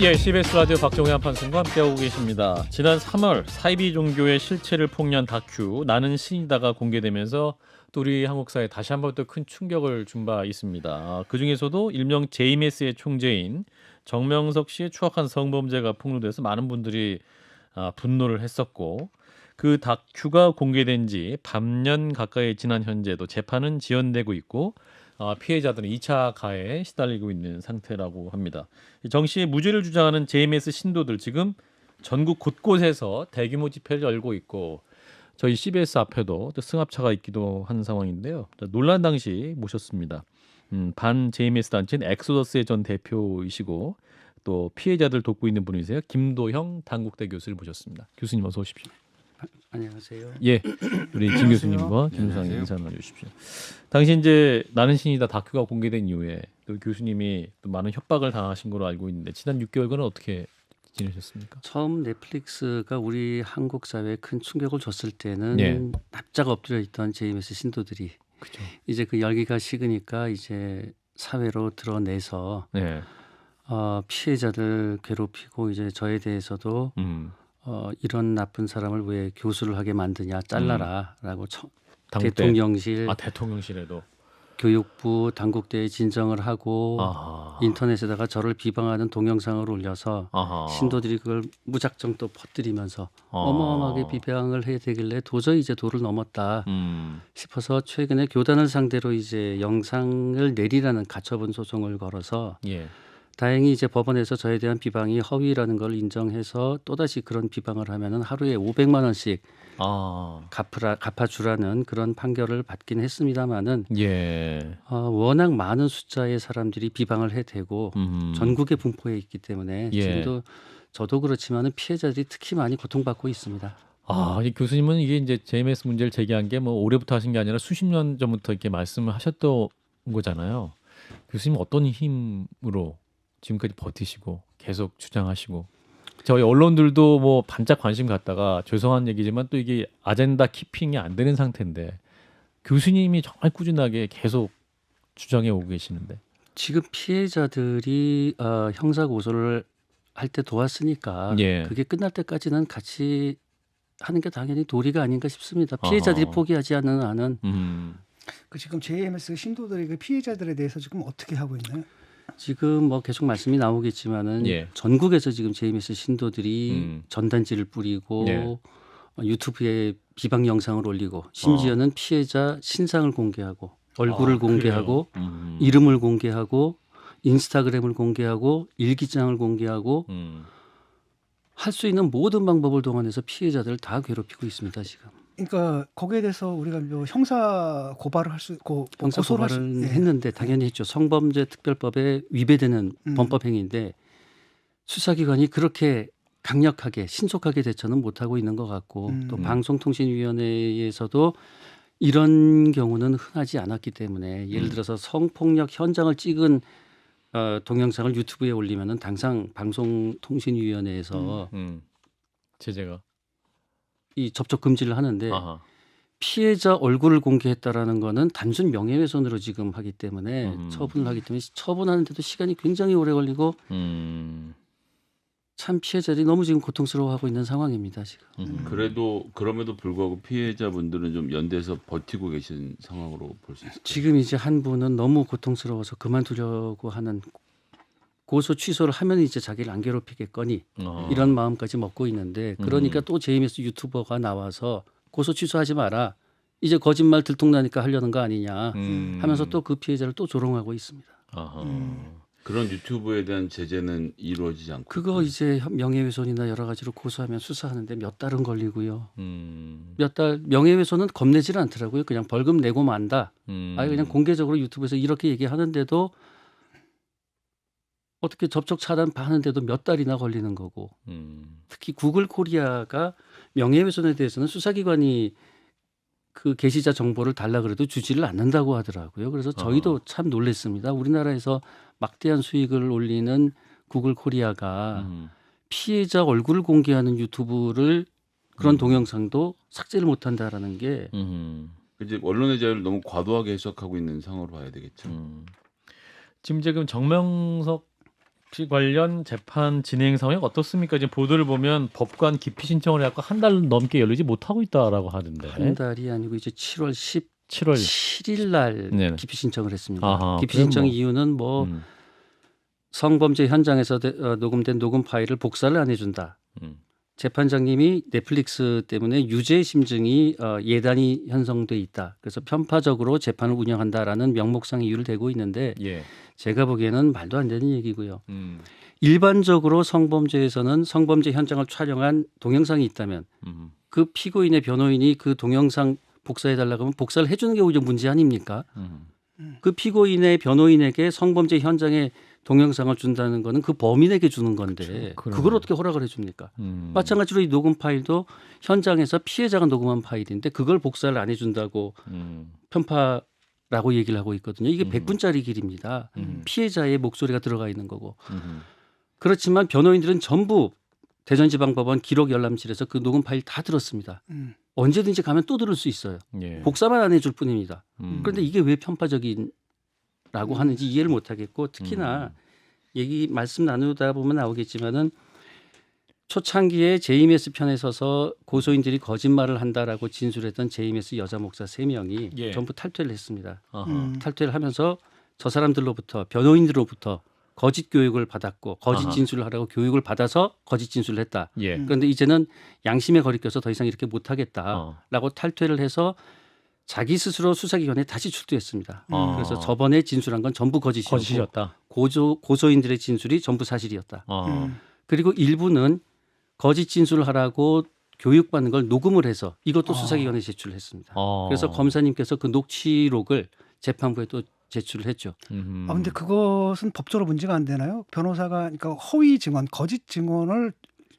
예, CBS 라디오 박정희 한판승과 함께하고 계십니다. 지난 3월 사이비 종교의 실체를 폭로한 다큐 나는 신이다가 공개되면서 또 우리 한국 사회에 다시 한번 또 큰 충격을 준 바 있습니다. 그중에서도 일명 JMS의 총재인 정명석 씨의 추악한 성범죄가 폭로돼서 많은 분들이 분노를 했었고, 그 다큐가 공개된 지 반년 가까이 지난 현재도 재판은 지연되고 있고, 피해자들은 2차 가해에 시달리고 있는 상태라고 합니다. 정 씨의 무죄를 주장하는 JMS 신도들 지금 전국 곳곳에서 대규모 집회를 열고 있고, 저희 CBS 앞에도 또 승합차가 있기도 한 상황인데요. 논란 당시 모셨습니다. 반 JMS 단체인 엑소더스의 전 대표이시고 또 피해자들 돕고 있는 분이세요. 김도형 단국대 교수를 모셨습니다. 교수님 어서 오십시오. 안녕하세요. 예, 우리 김 교수님과 김 소장님 인사 나눠주십시오. 당시 이제 나는 신이다 다큐가 공개된 이후에 또 교수님이 또 많은 협박을 당하신 걸로 알고 있는데 지난 6개월간은 어떻게 지내셨습니까? 처음 넷플릭스가 우리 한국 사회에 큰 충격을 줬을 때는 예. 납작 엎드려 있던 JMS 신도들이 그죠. 이제 그 열기가 식으니까 이제 사회로 드러내서 네. 피해자들 괴롭히고 이제 저에 대해서도 이런 나쁜 사람을 왜 교수를 하게 만드냐 잘라라라고 당국대. 대통령실, 대통령실에도. 교육부, 당국대에 진정을 하고 아하. 인터넷에다가 저를 비방하는 동영상을 올려서 아하. 신도들이 그걸 무작정 또 퍼뜨리면서 아. 어마어마하게 비방을 해야 되길래 도저히 이제 도를 넘었다 싶어서 최근에 교단을 상대로 이제 영상을 내리라는 가처분 소송을 걸어서 예. 다행히 이제 법원에서 저에 대한 비방이 허위라는 걸 인정해서 또다시 그런 비방을 하면은 하루에 500만 원씩 갚아주라는 그런 판결을 받긴 했습니다마는 예. 워낙 많은 숫자의 사람들이 비방을 해대고 전국에 분포해 있기 때문에 예. 지금도 저도 그렇지만은 피해자들이 특히 많이 고통받고 있습니다. 이 교수님은 이게 이제 JMS 문제를 제기한 게 뭐 올해부터 하신 게 아니라 수십 년 전부터 이렇게 말씀을 하셨던 거잖아요. 교수님 어떤 힘으로 지금까지 버티시고 계속 주장하시고, 저희 언론들도 뭐 반짝 관심 갖다가 죄송한 얘기지만 또 이게 아젠다 키핑이 안 되는 상태인데 교수님이 정말 꾸준하게 계속 주장해 오고 계시는데. 지금 피해자들이 형사 고소를 할 때 도왔으니까 예. 그게 끝날 때까지는 같이 하는 게 당연히 도리가 아닌가 싶습니다. 피해자들이 포기하지 않는 한은. 그 지금 JMS 신도들이 그 피해자들에 대해서 지금 어떻게 하고 있나요? 지금 뭐 계속 말씀이 나오겠지만은 예. 전국에서 지금 JMS 신도들이 전단지를 뿌리고 예. 유튜브에 비방 영상을 올리고 심지어는 피해자 신상을 공개하고 얼굴을 공개하고 이름을 공개하고 인스타그램을 공개하고 일기장을 공개하고 할 수 있는 모든 방법을 동원해서 피해자들을 다 괴롭히고 있습니다 지금. 그러니까 거기에 대해서 우리가 뭐 형사 고발을 할 수 있고 형사 고소를 할 수- 고발은 예. 했는데 당연히 했죠. 성범죄 특별법에 위배되는 범법 행위인데 수사기관이 그렇게 강력하게 신속하게 대처는 못하고 있는 것 같고 또 방송통신위원회에서도 이런 경우는 흔하지 않았기 때문에 예를 들어서 성폭력 현장을 찍은 동영상을 유튜브에 올리면은 당장 방송통신위원회에서 제재가. 이 접촉 금지를 하는데 아하. 피해자 얼굴을 공개했다라는 거는 단순 명예훼손으로 지금 하기 때문에 처분을 하기 때문에 처분하는데도 시간이 굉장히 오래 걸리고 참 피해자들이 너무 지금 고통스러워하고 있는 상황입니다 지금. 그럼에도 불구하고 피해자분들은 좀 연대해서 버티고 계신 상황으로 볼 수 있을까요? 지금 이제 한 분은 너무 고통스러워서 그만두려고 하는, 고소 취소를 하면 이제 자기를 안 괴롭히겠거니 이런 마음까지 먹고 있는데, 그러니까 또 JMS 유튜버가 나와서 고소 취소하지 마라, 이제 거짓말 들통나니까 하려는 거 아니냐 하면서 또 그 피해자를 또 조롱하고 있습니다. 그런 유튜브에 대한 제재는 이루어지지 않고 그거 이제 명예훼손이나 여러 가지로 고소하면 수사하는데 몇 달은 걸리고요. 몇 달, 명예훼손은 겁내질 않더라고요. 그냥 벌금 내고 만다. 아예 그냥 공개적으로 유튜브에서 이렇게 얘기하는데도 어떻게 접촉 차단하는데도 몇 달이나 걸리는 거고. 특히 구글 코리아가 명예훼손에 대해서는 수사기관이 그 게시자 정보를 달라 그래도 주지를 않는다고 하더라고요. 그래서 저희도 참 놀랐습니다. 우리나라에서 막대한 수익을 올리는 구글 코리아가 피해자 얼굴을 공개하는 유튜브를 그런 동영상도 삭제를 못한다라는 게 이제 언론의 자유를 너무 과도하게 해석하고 있는 상황으로 봐야 되겠죠. 지금 정명석 혹시 관련 재판 진행 상황이 어떻습니까? 지금 보도를 보면 법관 기피 신청을 해갖고 한 달 넘게 열리지 못하고 있다라고 하던데. 한 달이 아니고 이제 7월 7월 17일 날 네네. 기피 신청을 했습니다. 아하, 기피 그럼 신청 뭐. 이유는 뭐 음, 성범죄 현장에서 녹음된 녹음 파일을 복사를 안 해준다. 음, 재판장님이 넷플릭스 때문에 유죄 심증이 예단이 형성돼 있다. 그래서 편파적으로 재판을 운영한다라는 명목상 이유를 대고 있는데 예. 제가 보기에는 말도 안 되는 얘기고요. 음, 일반적으로 성범죄에서는 성범죄 현장을 촬영한 동영상이 있다면 음, 그 피고인의 변호인이 그 동영상 복사해달라고 하면 복사를 해주는 게 오히려 문제 아닙니까? 그 피고인의 변호인에게 성범죄 현장의 동영상을 준다는 거는 그 범인에게 주는 건데 그렇죠. 그걸 어떻게 허락을 해줍니까? 마찬가지로 이 녹음 파일도 현장에서 피해자가 녹음한 파일인데 그걸 복사를 안 해준다고 편파라고 얘기를 하고 있거든요. 이게 100분짜리 길입니다. 피해자의 목소리가 들어가 있는 거고. 그렇지만 변호인들은 전부 대전지방법원 기록 열람실에서 그 녹음 파일 다 들었습니다. 언제든지 가면 또 들을 수 있어요. 예. 복사만 안 해줄 뿐입니다. 그런데 음. 이게 왜 편파적이라고 하는지 이해를 못하겠고 특히나 얘기 말씀 나누다 보면 나오겠지만은 초창기에 JMS 편에 서서 고소인들이 거짓말을 한다라고 진술했던 JMS 여자 목사 3명이 예. 전부 탈퇴를 했습니다. 아하. 탈퇴를 하면서 저 사람들로부터 변호인들로부터 거짓 교육을 받았고 거짓 아하. 진술을 하라고 교육을 받아서 거짓 진술을 했다. 예. 그런데 이제는 양심에 거리껴서 더 이상 이렇게 못하겠다라고 어. 탈퇴를 해서 자기 스스로 수사기관에 다시 출두했습니다. 그래서 저번에 진술한 건 전부 거짓이었고 거짓이었다. 고소인들의 진술이 전부 사실이었다. 어. 그리고 일부는 거짓 진술을 하라고 교육받는 걸 녹음을 해서 이것도 수사기관에 제출을 했습니다. 어. 그래서 검사님께서 그 녹취록을 재판부에 또 제출을 했죠. 음흠. 근데 그것은 법적으로 문제가 안 되나요? 변호사가 그러니까 허위 증언, 거짓 증언을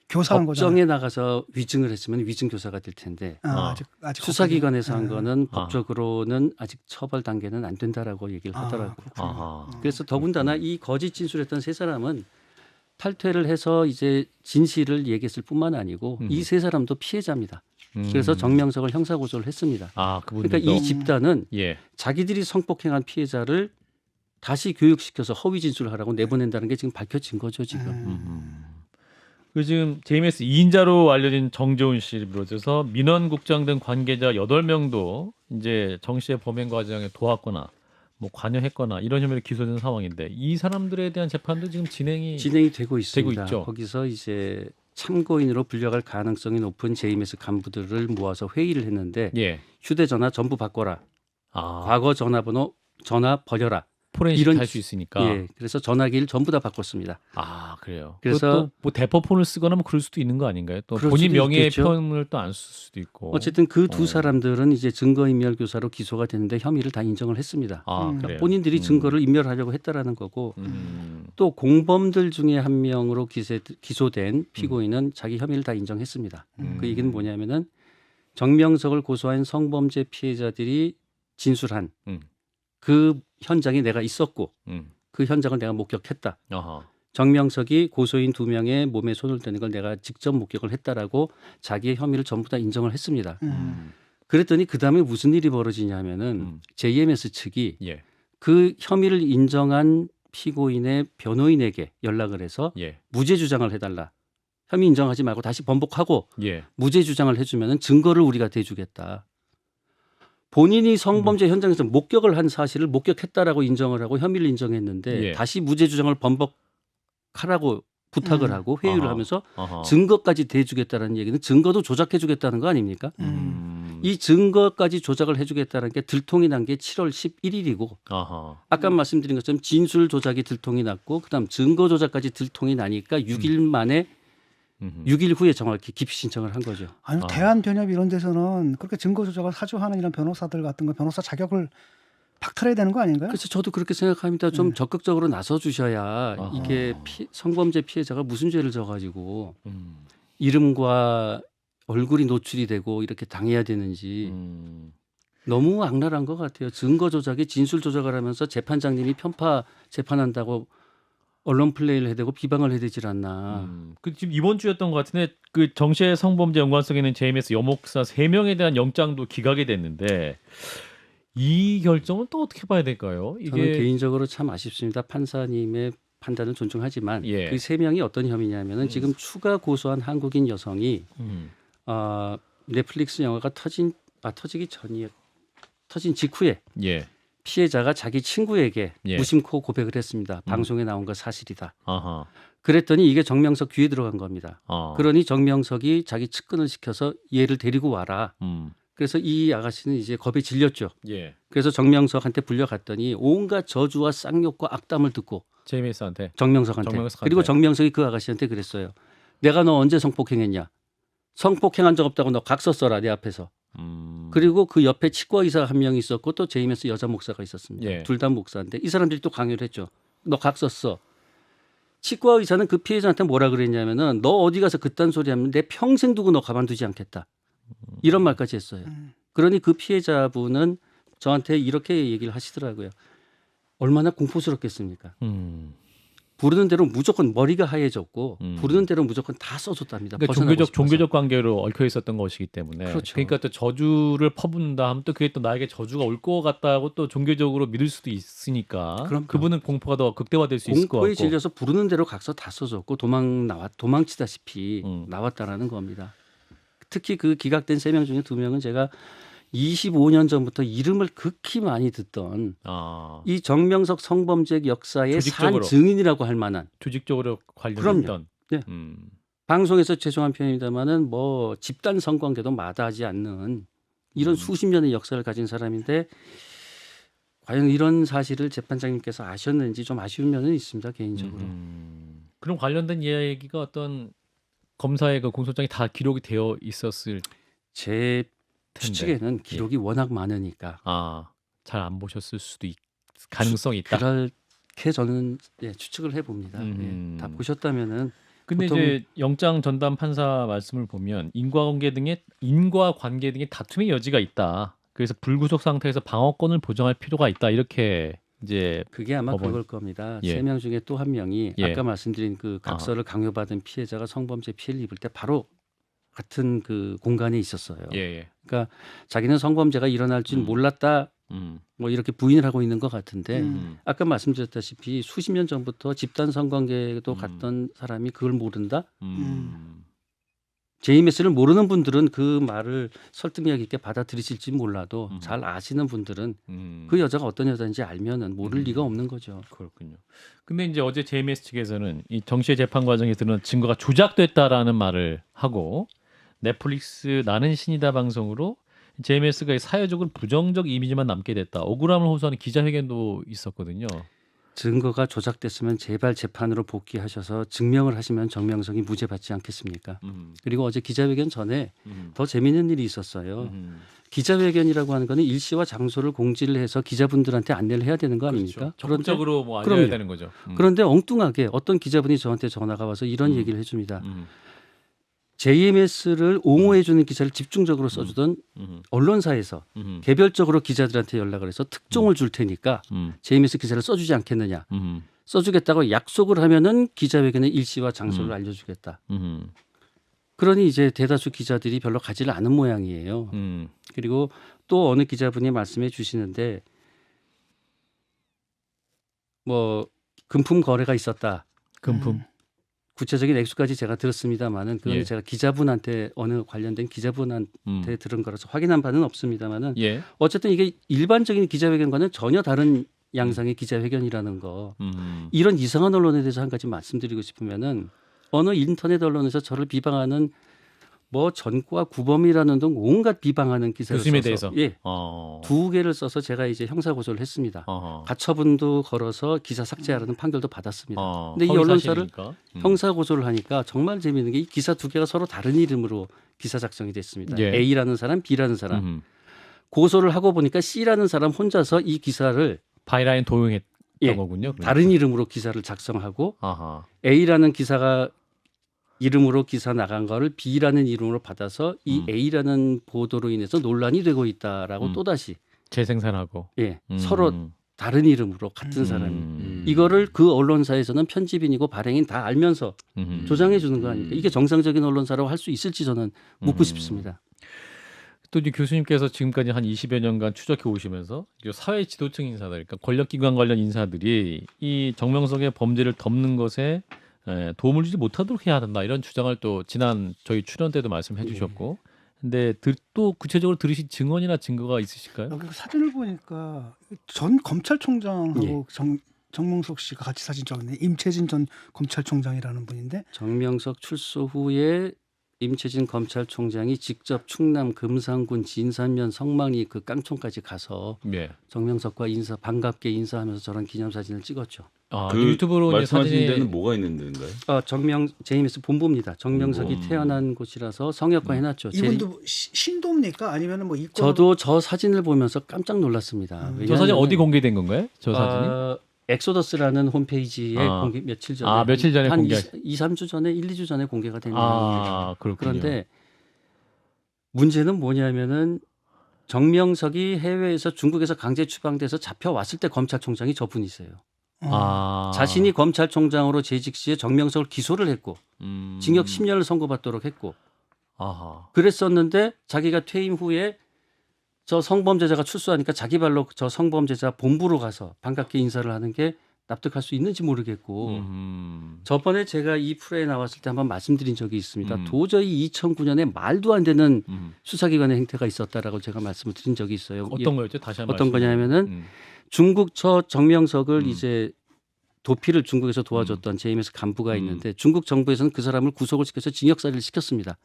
교사한 거잖아요. 법정에 나가서 위증을 했으면 위증 교사가 될 텐데 아직 수사기관에서 한 거기는. 거는 아. 법적으로는 아직 처벌 단계는 안 된다라고 얘기를 하더라고요. 그렇군요. 아하. 그래서 더군다나 이 거짓 진술했던 세 사람은 탈퇴를 해서 이제 진실을 얘기했을 뿐만 아니고 이 세 사람도 피해자입니다. 그래서 정명석을 형사고소를 했습니다. 아, 그분도. 그러니까 이 집단은 예. 자기들이 성폭행한 피해자를 다시 교육시켜서 허위 진술을 하라고 내보낸다는 게 지금 밝혀진 거죠 지금. 그 지금 JMS 2인자로 알려진 정재훈 씨를 비롯해서 민원국장 등 관계자 8명도 이제 정 씨의 범행 과정에 도왔거나 뭐 관여했거나 이런 혐의로 기소된 상황인데 이 사람들에 대한 재판도 지금 진행이 되고 있습니다. 있죠. 거기서 이제 참고인으로 분류할 가능성이 높은 JMS 간부들을 모아서 회의를 했는데 예. 휴대전화 전부 바꿔라. 아, 과거 전화번호 전화 버려라. 포렌식 이런 할 수 있으니까. 예, 그래서 전화기를 전부 다 바꿨습니다. 아, 그래요. 그래서- 그래서 뭐 대포폰을 쓰거나 뭐 그럴 수도 있는 거 아닌가요? 또 그럴 본인 수도 명예의 있겠죠. 편을 또 안 쓸 수도 있고. 어쨌든 그 두 어. 사람들은 이제 증거인멸교사로 기소가 됐는데 혐의를 다 인정을 했습니다. 아, 그래요. 본인들이 증거를 인멸하려고 했다라는 거고 또 공범들 중에 한 명으로 기소된 피고인은 자기 혐의를 다 인정했습니다. 그 얘기는 뭐냐면은 정명석을 고소한 성범죄 피해자들이 진술한 음. 그 현장에 내가 있었고 음. 그 현장을 내가 목격했다. 아하. 정명석이 고소인 2명의 몸에 손을 대는 걸 내가 직접 목격을 했다라고 자기의 혐의를 전부 다 인정을 했습니다. 그랬더니 그 다음에 무슨 일이 벌어지냐면은 JMS 측이 예. 그 혐의를 인정한 피고인의 변호인에게 연락을 해서 예. 무죄 주장을 해달라. 혐의 인정하지 말고 다시 번복하고 예. 무죄 주장을 해주면은 증거를 우리가 대주겠다. 본인이 성범죄 현장에서 목격을 한 사실을 목격했다라고 인정을 하고 혐의를 인정했는데 예. 다시 무죄 주장을 번복하라고 부탁을 하고 회유를 아하. 하면서 아하. 증거까지 대주겠다는 얘기는 증거도 조작해주겠다는 거 아닙니까? 이 증거까지 조작을 해주겠다는 게 들통이 난 게 7월 11일이고 아하. 아까 말씀드린 것처럼 진술 조작이 들통이 났고 그다음 증거 조작까지 들통이 나니까 6일 만에 6일 후에 정확히 기피 신청을 한 거죠. 아니 아. 대한변협 이런 데서는 그렇게 증거 조작을 사주하는 이런 변호사들 같은 거 변호사 자격을 박탈해야 되는 거 아닌가요? 그래서 저도 그렇게 생각합니다. 좀 적극적으로 나서 주셔야 아하. 이게 성범죄 피해자가 무슨 죄를 져가지고 이름과 얼굴이 노출이 되고 이렇게 당해야 되는지 너무 악랄한 것 같아요. 증거 조작에 진술 조작을 하면서 재판장님이 편파 재판한다고 언론 플레이를 해대고 비방을 해대질 않나. 그 지금 이번 주였던 것 같은데 그 정씨의 성범죄 연관성 있는 JMS 여목사 3명에 대한 영장도 기각이 됐는데 이 결정은 또 어떻게 봐야 될까요? 저는 개인적으로 참 아쉽습니다. 판사님의 판단을 존중하지만 예. 그 세 명이 어떤 혐의냐면은 지금 추가 고소한 한국인 여성이 넷플릭스 영화가 터지기 전이에 터진 직후에 예. 피해자가 자기 친구에게 예. 무심코 고백을 했습니다. 방송에 나온 거 사실이다. 아하. 그랬더니 이게 정명석 귀에 들어간 겁니다. 어. 그러니 정명석이 자기 측근을 시켜서 얘를 데리고 와라. 음. 그래서 이 아가씨는 이제 겁에 질렸죠. 예. 그래서 정명석한테 불려갔더니 온갖 저주와 쌍욕과 악담을 듣고 제이미스한테. 정명석한테. 정명석한테. 그리고 정명석이 그 아가씨한테 그랬어요. 내가 너 언제 성폭행했냐? 성폭행한 적 없다고 너 각서 써라 내 앞에서. 그리고 그 옆에 치과 의사 한 명 있었고 또 제이메스 여자 목사가 있었습니다. 예. 둘 다 목사인데 이 사람들이 또 강요를 했죠. 너 각서 써. 치과 의사는 그 피해자한테 뭐라 그랬냐면은 너 어디 가서 그딴 소리 하면 내 평생 두고 너 가만두지 않겠다. 이런 말까지 했어요. 그러니 그 피해자분은 저한테 이렇게 얘기를 하시더라고요. 얼마나 공포스럽겠습니까? 부르는 대로 무조건 머리가 하얘졌고 부르는 대로 무조건 다 써줬답니다. 그러니까 종교적 관계로 얽혀 있었던 것이기 때문에. 그렇죠. 그러니까 또 저주를 퍼붓는다 하면 또 그게 또 나에게 저주가 올 것 같다고 또 종교적으로 믿을 수도 있으니까. 그럼요. 그분은 공포가 더 극대화될 수 있을 것 공포에 같고. 질려서 부르는 대로 각서 다 써줬고 도망치다시피 나왔다라는 겁니다. 특히 그 기각된 3명 중에 2명은 제가 25년 전부터 이름을 극히 많이 듣던 이 정명석 성범죄 역사의 조직적으로. 산 증인이라고 할 만한 조직적으로 관련했던. 네. 방송에서 죄송한 표현입니다만은 뭐 집단 성관계도 마다하지 않는 이런 수십 년의 역사를 가진 사람인데 과연 이런 사실을 재판장님께서 아셨는지 좀 아쉬운 면은 있습니다 개인적으로. 그럼 관련된 이야기가 어떤 검사의 그 공소장이 다 기록이 되어 있었을 제 추측에는 기록이 워낙 많으니까 잘 안 보셨을 수도 가능성이 있다. 그렇게 저는 추측을 해봅니다. 다 보셨다면은. 근데 이제 영장 전담 판사 말씀을 보면 인과관계 등의 다툼의 여지가 있다. 그래서 불구속 상태에서 방어권을 보장할 필요가 있다. 이렇게 이제 그게 아마 그걸 겁니다. 예. 3명 중에 또 한 명이 예. 아까 말씀드린 그 각서를 강요받은 피해자가 성범죄 피해를 입을 때 바로 같은 그 공간에 있었어요. 예. 그러니까 자기는 성범죄가 일어날 줄 몰랐다. 뭐 이렇게 부인을 하고 있는 것 같은데 아까 말씀드렸다시피 수십 년 전부터 집단 성관계도 갔던 사람이 그걸 모른다. 제이메스를 모르는 분들은 그 말을 설득력 있게 받아들이실지 몰라도 잘 아시는 분들은 그 여자가 어떤 여자인지 알면은 모를 리가 없는 거죠. 그렇군요. 근데 이제 어제 제이메스 측에서는 이 정씨의 재판 과정에서는 증거가 조작됐다라는 말을 하고 넷플릭스 나는 신이다 방송으로 제이메스가 사회적으로 부정적 이미지만 남게 됐다. 억울함을 호소하는 기자회견도 있었거든요. 증거가 조작됐으면 제발 재판으로 복귀하셔서 증명을 하시면 정명석이 무죄 받지 않겠습니까? 그리고 어제 기자회견 전에 더 재미있는 일이 있었어요. 기자회견이라고 하는 거는 일시와 장소를 공지를 해서 기자분들한테 안내를 해야 되는 거 아닙니까? 그렇죠. 적극적으로 뭐 알려야 그럼요. 되는 거죠. 그런데 엉뚱하게 어떤 기자분이 저한테 전화가 와서 이런 얘기를 해줍니다. JMS를 옹호해주는 기사를 집중적으로 써주던 언론사에서 개별적으로 기자들한테 연락을 해서 특종을 줄 테니까 JMS 기사를 써주지 않겠느냐. 써주겠다고 약속을 하면은 기자회견의 일시와 장소를 알려주겠다. 그러니 이제 대다수 기자들이 별로 가지를 않은 모양이에요. 그리고 또 어느 기자분이 말씀해 주시는데 뭐 금품 거래가 있었다. 금품. 구체적인 액수까지 제가 들었습니다만은 그건 제가 기자분한테 어느 관련된 기자분한테 들은 거라서 확인한 바는 없습니다만은 어쨌든 이게 일반적인 기자회견과는 전혀 다른 양상의 기자회견이라는 거. 이런 이상한 언론에 대해서 한 가지 말씀드리고 싶으면은 어느 인터넷 언론에서 저를 비방하는 뭐 전과 구범이라는 등 온갖 비방하는 기사를 교수님에 써서 대해서 2개를 써서 제가 이제 형사 고소를 했습니다. 가처분도 걸어서 기사 삭제하라는 판결도 받았습니다. 근데 이 언론사를 형사 고소를 하니까 정말 재미있는 게 이 기사 2개가 서로 다른 이름으로 기사 작성이 됐습니다. A라는 사람, B라는 사람. 고소를 하고 보니까 C라는 사람 혼자서 이 기사를 바이라인 도용했던 거군요. 그러니까. 다른 이름으로 기사를 작성하고 A라는 기사가 이름으로 기사 나간 거를 B라는 이름으로 받아서 이 A라는 보도로 인해서 논란이 되고 있다라고 또다시 재생산하고 서로 다른 이름으로 같은 사람이 이거를 그 언론사에서는 편집인이고 발행인 다 알면서 조장해 주는 거 아닙니까? 이게 정상적인 언론사라고 할 수 있을지 저는 묻고 싶습니다. 또 이제 교수님께서 지금까지 한 20여 년간 추적해 오시면서 이 사회 지도층 인사들, 그러니까 권력기관 관련 인사들이 이 정명석의 범죄를 덮는 것에 도움을 주지 못하도록 해야 한다 이런 주장을 또 지난 저희 출연 때도 말씀해 주셨고, 근데 또 구체적으로 들으신 증언이나 증거가 있으실까요? 여기 사진을 보니까 전 검찰총장하고 정명석 씨가 같이 사진 찍었네. 임채진 전 검찰총장이라는 분인데 정명석 출소 후에 임채진 검찰총장이 직접 충남 금산군 진산면 성만리 그 깡촌까지 가서 예. 정명석과 반갑게 인사하면서 저런 기념사진을 찍었죠. 아, 그 유튜브로 이제 말씀하신 사진이 데는 뭐가 있는 데인가요? JMS 본부입니다. 정명석이 태어난 곳이라서 성역과 해놨죠. 이분도 신도입니까? 아니면은 뭐 이권? 저도 저 사진을 보면서 깜짝 놀랐습니다. 저 사진 왜냐하면은, 어디 공개된 건가요? 저 사진이? 엑소더스라는 홈페이지에 공개 며칠 전에 며칠 전에 한 공개 2-3주 전에 1-2주 전에 공개가 된 아, 그렇군요. 그런데 문제는 뭐냐면은 정명석이 해외에서 중국에서 강제 추방돼서 잡혀왔을 때 검찰총장이 저분이세요. 자신이 검찰총장으로 재직 시에 정명석을 기소를 했고 징역 10년을 선고받도록 했고 그랬었는데 자기가 퇴임 후에 저 성범죄자가 출소하니까 자기 발로 저 성범죄자 본부로 가서 반갑게 인사를 하는 게 납득할 수 있는지 모르겠고 저번에 제가 이 프로에 나왔을 때 한번 말씀드린 적이 있습니다. 도저히 2009년에 말도 안 되는 수사기관의 행태가 있었다라고 제가 말씀을 드린 적이 있어요. 어떤 거였죠? 다시 한번 어떤 거냐면은 중국 저 정명석을 이제 도피를 중국에서 도와줬던 JMS 간부가 있는데 중국 정부에서는 그 사람을 구속을 시켜서 징역살이를 시켰습니다.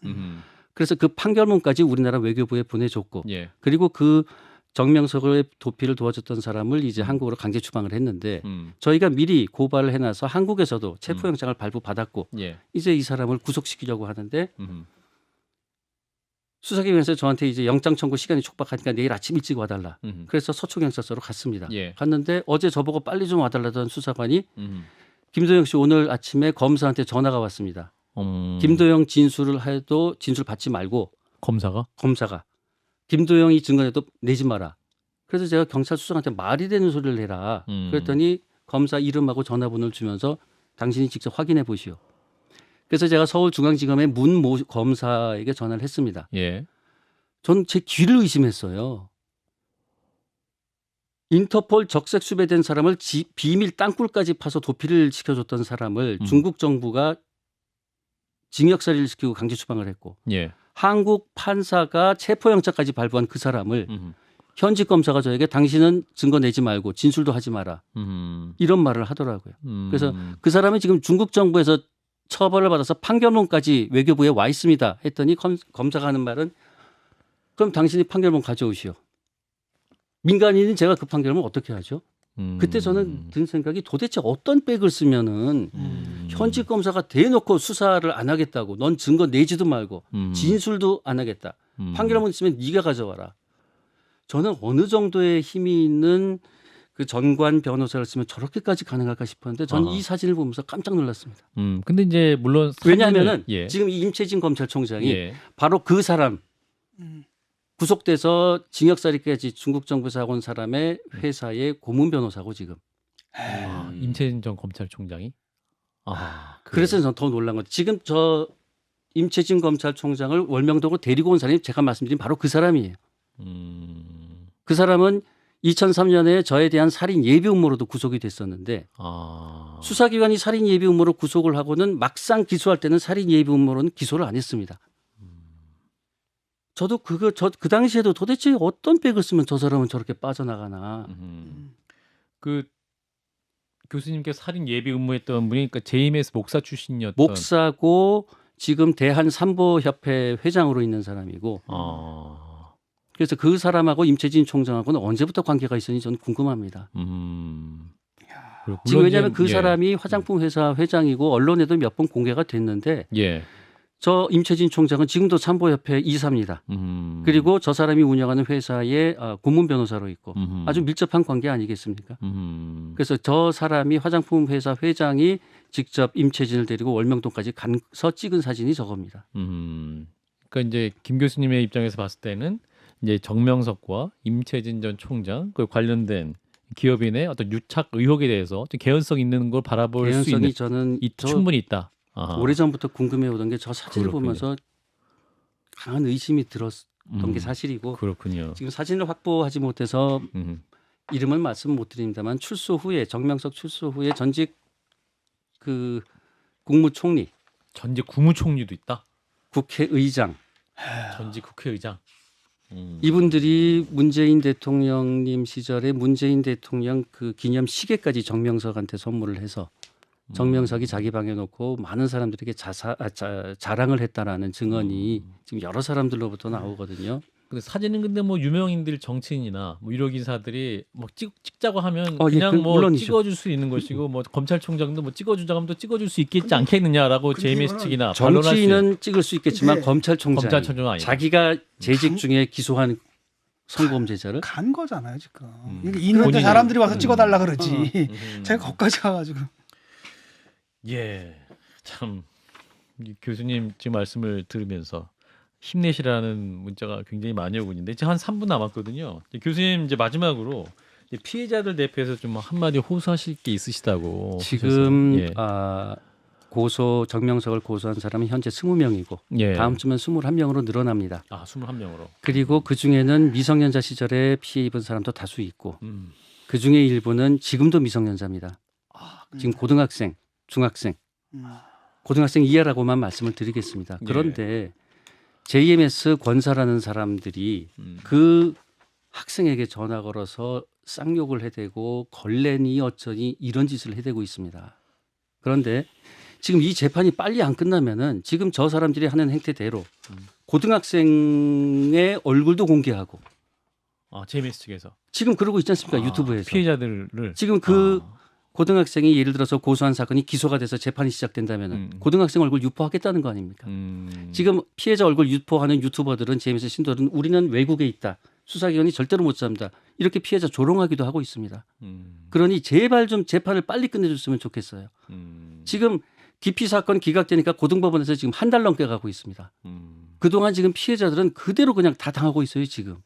그래서 그 판결문까지 우리나라 외교부에 보내줬고 그리고 그 정명석의 도피를 도와줬던 사람을 이제 한국으로 강제 추방을 했는데 저희가 미리 고발을 해놔서 한국에서도 체포영장을 발부받았고 이제 이 사람을 구속시키려고 하는데 수사기관에서 저한테 이제 영장 청구 시간이 촉박하니까 내일 아침 일찍 와달라. 그래서 서초경찰서로 갔습니다. 갔는데 어제 저보고 빨리 좀 와달라던 수사관이 김도영 씨 오늘 아침에 검사한테 전화가 왔습니다. 김도영 진술을 해도 진술 받지 말고 검사가 김도영이 증언해도 내지 마라. 그래서 제가 경찰 수석한테 말이 되는 소리를 해라. 그랬더니 검사 이름하고 전화번호를 주면서 당신이 직접 확인해 보시오. 그래서 제가 서울중앙지검의 문 검사에게 전화를 했습니다. 저는 제 귀를 의심했어요. 인터폴 적색 수배된 사람을 비밀 땅굴까지 파서 도피를 시켜줬던 사람을 중국 정부가 징역살이를 시키고 강제 추방을 했고 한국 판사가 체포영장까지 발부한 그 사람을 현직 검사가 저에게 당신은 증거 내지 말고 진술도 하지 마라. 이런 말을 하더라고요. 그래서 그 사람이 지금 중국 정부에서 처벌을 받아서 판결문까지 외교부에 와 있습니다. 했더니 검사가 하는 말은 그럼 당신이 판결문 가져오시오. 민간인인 제가 그 판결문 어떻게 하죠? 그때 저는 든 생각이 도대체 어떤 백을 쓰면은 현직 검사가 대놓고 수사를 안 하겠다고 넌 증거 내지도 말고 진술도 안 하겠다. 판결문 있으면 네가 가져와라. 저는 어느 정도의 힘이 있는 그 전관 변호사를 쓰면 저렇게까지 가능할까 싶었는데 저는 이 사진을 보면서 깜짝 놀랐습니다. 근데 이제 물론 왜냐하면은 지금 이 임채진 검찰총장이 바로 그 사람 구속돼서 징역살이까지 중국 정부에서 온 사람의 회사의 고문 변호사고 지금. 임채진 전 검찰총장이. 그래서 저는 더 놀란 건 지금 저 임채진 검찰총장을 월명동으로 데리고 온 사람이 제가 말씀드린 바로 그 사람이에요. 그 사람은 2003년에 저에 대한 살인 예비 음모로도 구속이 됐었는데 수사기관이 살인 예비 음모로 구속을 하고는 막상 기소할 때는 살인 예비 음모로는 기소를 안 했습니다. 저도 그 당시에도 도대체 어떤 백을 쓰면 저 사람은 저렇게 빠져나가나. 그 교수님께 살인 예비 음모했던 분이 그러니까 JMS 목사 출신이었던. 목사고 지금 대한삼보협회 회장으로 있는 사람이고. 그래서 그 사람하고 임채진 총장하고는 언제부터 관계가 있었는지 저는 궁금합니다. 지금 왜냐하면 그 사람이 화장품 회사 회장이고 언론에도 몇 번 공개가 됐는데 저 임채진 총장은 지금도 삼보협회 이사입니다. 그리고 저 사람이 운영하는 회사의 고문 변호사로 있고 아주 밀접한 관계 아니겠습니까? 그래서 저 사람이 화장품 회사 회장이 직접 임채진을 데리고 월명동까지 가서 찍은 사진이 저겁니다. 그러니까 이제 김 교수님의 입장에서 봤을 때는 이제 정명석과 임채진 전 총장 그 관련된 기업인의 어떤 유착 의혹에 대해서 좀 개연성 있는 걸 바라볼 수 있는 저는 충분히 있다. 오래전부터 궁금해오던 게 저 사진을 그렇군요. 보면서 강한 의심이 게 사실이고 그렇군요. 지금 사진을 확보하지 못해서 음. 이름은 말씀 못 드립니다만 출소 후에 정명석 출소 후에 전직 그 국무총리, 전직 국무총리도 있다. 국회의장 전직 국회의장. 이분들이 문재인 대통령님 시절에 문재인 대통령 그 기념 시계까지 정명석한테 선물을 해서 정명석이 자기 방에 놓고 많은 사람들에게 자랑을 했다라는 증언이 지금 여러 사람들로부터 나오거든요. 근데 사진은 근데 뭐 유명인들 정치인이나 뭐 유력 인사들이 뭐 찍자고 하면 예, 그냥 뭐 물론이죠. 찍어줄 수 있는 것이고 뭐 검찰총장도 뭐 찍어주자고 하면 또 찍어줄 수 있겠지 않겠느냐라고 근데 JMS 이거는 측이나 반론할 수 정치인은 찍을 수 있겠지만 네. 검찰총장 아니다. 자기가 재직 중에 기소한 선거범죄자를 간 거잖아요 지금. 이게 본인이- 있는데 사람들이 와서 찍어달라 그러지. 음. 제가 거기까지 가가지고. 예, 참 교수님 지금 말씀을 들으면서 힘내시라는 문자가 굉장히 많이 오고 있는데 이제 한 3분 남았거든요. 이제 교수님 이제 마지막으로 이제 피해자들 대표해서 좀 한마디 호소하실 게 있으시다고. 지금 하셔서. 정명석을 고소한 사람은 현재 20명이고 예. 다음 주면 21명으로 늘어납니다. 21명으로. 그리고 그 중에는 미성년자 시절에 피해 입은 사람도 다수 있고 음. 그 중에 일부는 지금도 미성년자입니다. 지금 고등학생, 중학생, 고등학생 이하라고만 말씀을 드리겠습니다. 그런데 JMS 권사라는 사람들이 그 학생에게 전화 걸어서 쌍욕을 해대고 걸레니 어쩌니 이런 짓을 해대고 있습니다. 그런데 지금 이 재판이 빨리 안 끝나면은 지금 저 사람들이 하는 행태대로 고등학생의 얼굴도 공개하고 JMS 측에서 지금 그러고 있지 않습니까? 유튜브에서. 피해자들을 지금 그 고등학생이 예를 들어서 고소한 사건이 기소가 돼서 재판이 시작된다면 고등학생 얼굴 유포하겠다는 거 아닙니까? 지금 피해자 얼굴 유포하는 유튜버들은 JMS 신도들은 우리는 외국에 있다. 수사기관이 절대로 못 잡니다. 이렇게 피해자 조롱하기도 하고 있습니다. 그러니 제발 좀 재판을 빨리 끝내줬으면 좋겠어요. 지금 기피 사건 기각되니까 고등법원에서 지금 한 달 넘게 가고 있습니다. 그동안 지금 피해자들은 그대로 그냥 다 당하고 있어요. 지금.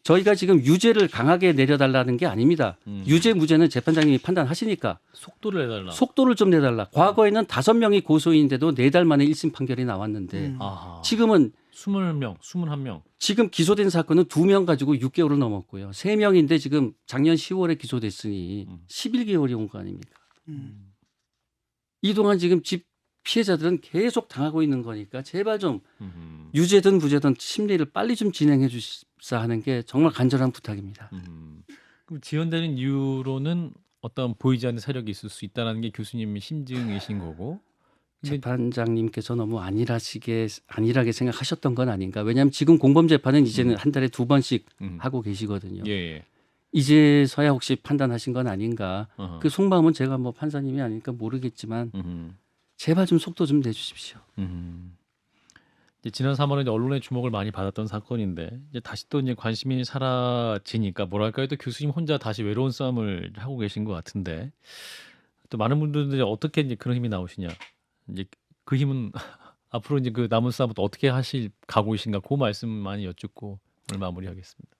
저희가 지금 유죄를 강하게 내려달라는 게 아닙니다. 유죄 무죄는 재판장님이 판단하시니까 속도를 내달라. 속도를 좀 내달라. 과거에는 5명이 고소인데도 4달 만에 1심 판결이 나왔는데 지금은 20명, 21명. 지금 기소된 사건은 2명 가지고 6개월을 넘었고요. 3명인데 지금 작년 10월에 기소됐으니 11개월이 온 거 아닙니까? 이동안 지금 집 피해자들은 계속 당하고 있는 거니까 제발 좀 유죄든 무죄든 심리를 빨리 좀 진행해 주십사 하는 게 정말 간절한 부탁입니다. 그럼 지연되는 이유로는 어떤 보이지 않는 세력이 있을 수 있다는 게 교수님의 심증이신 거고. 근데 재판장님께서 너무 안일하게 생각하셨던 건 아닌가. 왜냐하면 지금 공범재판은 이제는 한 달에 2번씩 하고 계시거든요. 예. 이제서야 혹시 판단하신 건 아닌가. 어허. 그 속마음은 제가 뭐 판사님이 아니니까 모르겠지만 제발 좀 속도 좀 내주십시오. 이제 지난 3월에 이제 언론의 주목을 많이 받았던 사건인데 이제 다시 또 이제 관심이 사라지니까 뭐랄까요, 또 교수님 혼자 다시 외로운 싸움을 하고 계신 것 같은데 또 많은 분들은 어떻게 이제 그런 힘이 나오시냐, 이제 그 힘은 앞으로 이제 그 남은 싸움은 또 어떻게 하실 각오이신가, 그 말씀 많이 여쭙고 오늘 마무리하겠습니다.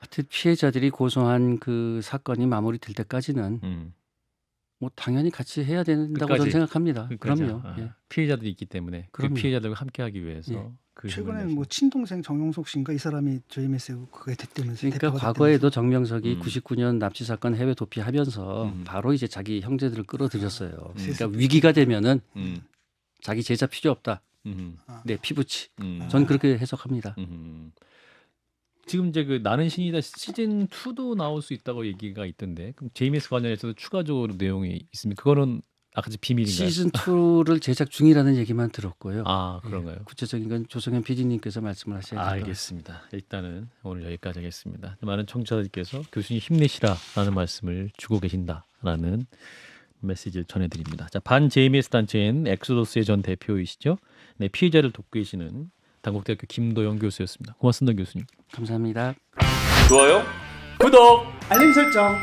하여튼 피해자들이 고소한 그 사건이 마무리될 때까지는 뭐 당연히 같이 해야 된다고 끝까지. 저는 생각합니다. 끝까지. 그럼요. 예. 피해자들이 있기 때문에 그 그럼요. 피해자들과 함께하기 위해서 예. 그 힘을 최근에 내신- 뭐 친동생 정용석 씨인가 이 사람이 JMS 그게 됐다면서. 그러니까 과거에도 정명석이 음. 99년 납치 사건 해외 도피하면서 바로 이제 자기 형제들을 끌어들였어요. 그러니까 음. 위기가 되면은 음. 자기 제자 필요 없다. 음. 내 피부치. 음. 전 그렇게 해석합니다. 지금 이제 그 나는 신이다 시즌 2도 나올 수 있다고 얘기가 있던데, 그럼 JMS 관련해서도 추가적으로 내용이 있습니까? 그거는 아까 비밀인가요? 시즌 2를 제작 중이라는 얘기만 들었고요. 아, 그런가요? 구체적인 건 조성현 PD님께서 말씀을 하셔야 될 것 같습니다. 알겠습니다. 일단은 오늘 여기까지 하겠습니다. 많은 청취자들께서 교수님 힘내시라라는 말씀을 주고 계신다라는 메시지를 전해드립니다. 자, 반 JMS 단체인 엑소더스의 전 대표이시죠? 네, 피해자를 돕고 계시는 단국대학교 김도영 교수였습니다. 고맙습니다, 교수님. 감사합니다. 좋아요, 구독. 알림 설정.